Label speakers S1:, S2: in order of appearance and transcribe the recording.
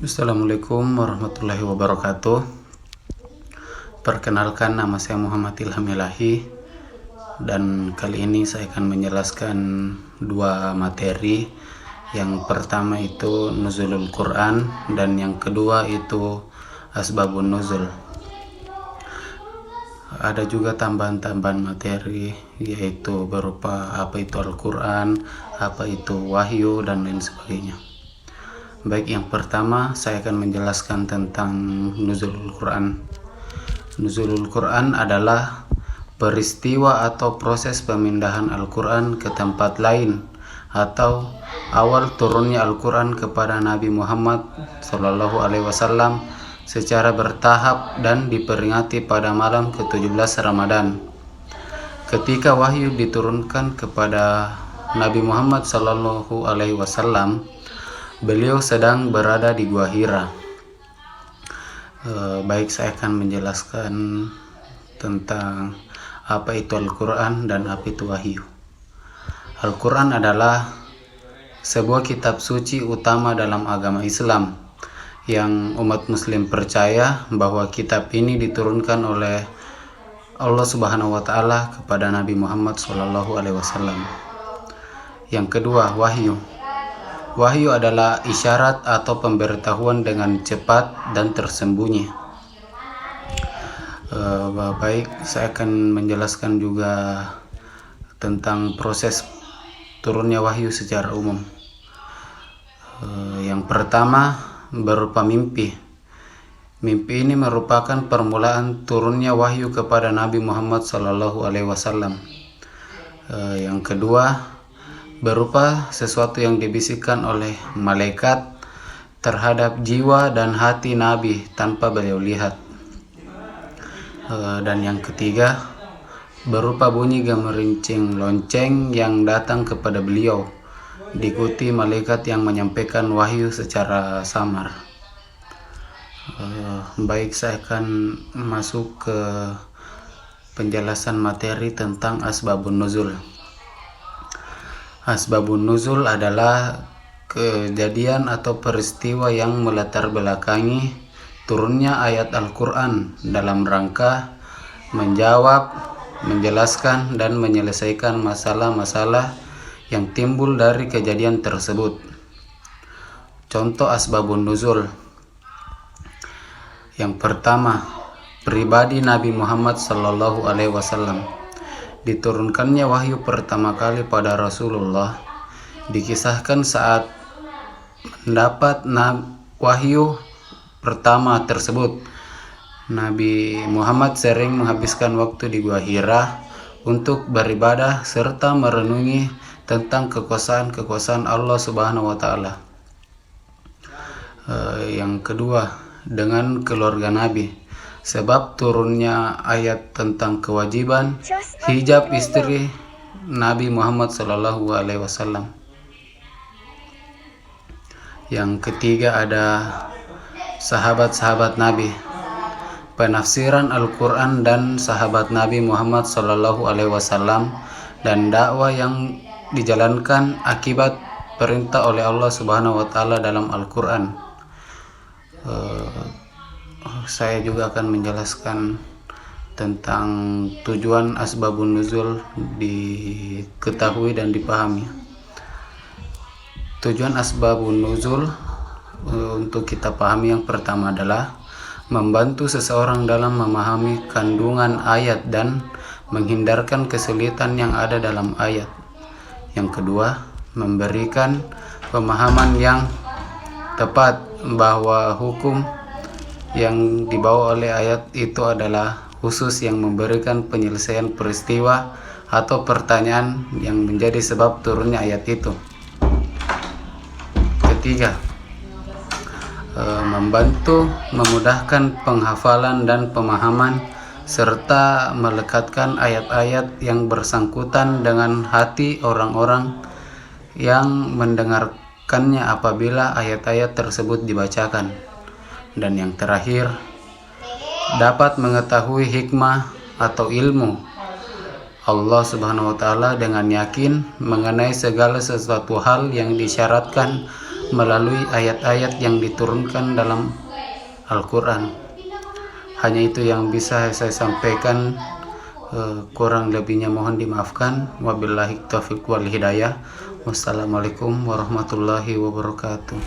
S1: Assalamualaikum warahmatullahi wabarakatuh. Perkenalkan, nama saya Muhammad Ilham Ilahi, dan kali ini saya akan menjelaskan dua materi. Yang pertama itu Nuzulul Quran, dan yang kedua itu Asbabun Nuzul. Ada juga tambahan-tambahan materi, yaitu berupa apa itu Al-Quran, apa itu wahyu, dan lain sebagainya. Baik, yang pertama saya akan menjelaskan tentang Nuzulul Quran. Nuzulul Quran adalah peristiwa atau proses pemindahan Al-Quran ke tempat lain, atau awal turunnya Al-Quran kepada Nabi Muhammad SAW secara bertahap dan diperingati pada malam ke-17 Ramadan. Ketika wahyu diturunkan kepada Nabi Muhammad SAW, beliau sedang berada di Gua Hira. Baik, saya akan menjelaskan tentang apa itu Al-Quran dan apa itu wahyu. Al-Quran adalah sebuah kitab suci utama dalam agama Islam, yang umat muslim percaya bahwa kitab ini diturunkan oleh Allah Subhanahu wa Ta'ala kepada Nabi Muhammad SAW. Yang kedua, wahyu. Wahyu adalah isyarat atau pemberitahuan dengan cepat dan tersembunyi. Baik, saya akan menjelaskan juga tentang proses turunnya wahyu secara umum. Yang pertama berupa mimpi. Mimpi ini merupakan permulaan turunnya wahyu kepada Nabi Muhammad SAW. Yang kedua berupa sesuatu yang dibisikkan oleh malaikat terhadap jiwa dan hati Nabi tanpa beliau lihat. Dan yang ketiga berupa bunyi gemerincing lonceng yang datang kepada beliau, diikuti malaikat yang menyampaikan wahyu secara samar. Baik, saya akan masuk ke penjelasan materi tentang Asbabun Nuzul. Asbabun Nuzul adalah kejadian atau peristiwa yang melatar belakangi turunnya ayat Al-Quran dalam rangka menjawab, menjelaskan, dan menyelesaikan masalah-masalah yang timbul dari kejadian tersebut. Contoh Asbabun Nuzul. Yang pertama, pribadi Nabi Muhammad SAW. Diturunkannya wahyu pertama kali pada Rasulullah dikisahkan saat mendapat wahyu pertama tersebut, Nabi Muhammad sering menghabiskan waktu di Gua Hira untuk beribadah serta merenungi tentang kekuasaan Allah Subhanahu wa Ta'ala. Yang kedua, dengan keluarga Nabi. Sebab turunnya ayat tentang kewajiban hijab istri Nabi Muhammad SAW. Yang ketiga ada sahabat-sahabat Nabi. Penafsiran Al-Quran dan sahabat Nabi Muhammad SAW dan dakwah yang dijalankan akibat perintah oleh Allah Subhanahu wa Ta'ala dalam Al-Quran. Saya juga akan menjelaskan tentang tujuan Asbabun Nuzul diketahui dan dipahami. Tujuan Asbabun Nuzul untuk kita pahami yang pertama adalah membantu seseorang dalam memahami kandungan ayat dan menghindarkan kesulitan yang ada dalam ayat. Yang kedua, memberikan pemahaman yang tepat bahwa hukum yang dibawa oleh ayat itu adalah khusus yang memberikan penyelesaian peristiwa atau pertanyaan yang menjadi sebab turunnya ayat itu. Ketiga, membantu memudahkan penghafalan dan pemahaman serta melekatkan ayat-ayat yang bersangkutan dengan hati orang-orang yang mendengarkannya apabila ayat-ayat tersebut dibacakan. Dan yang terakhir, dapat mengetahui hikmah atau ilmu Allah Subhanahu wa Ta'ala dengan yakin mengenai segala sesuatu hal yang disyaratkan melalui ayat-ayat yang diturunkan dalam Al-Quran. Hanya itu yang bisa saya sampaikan. Kurang lebihnya mohon dimaafkan. Wabillahi taufiq wal hidayah. Wassalamualaikum warahmatullahi wabarakatuh.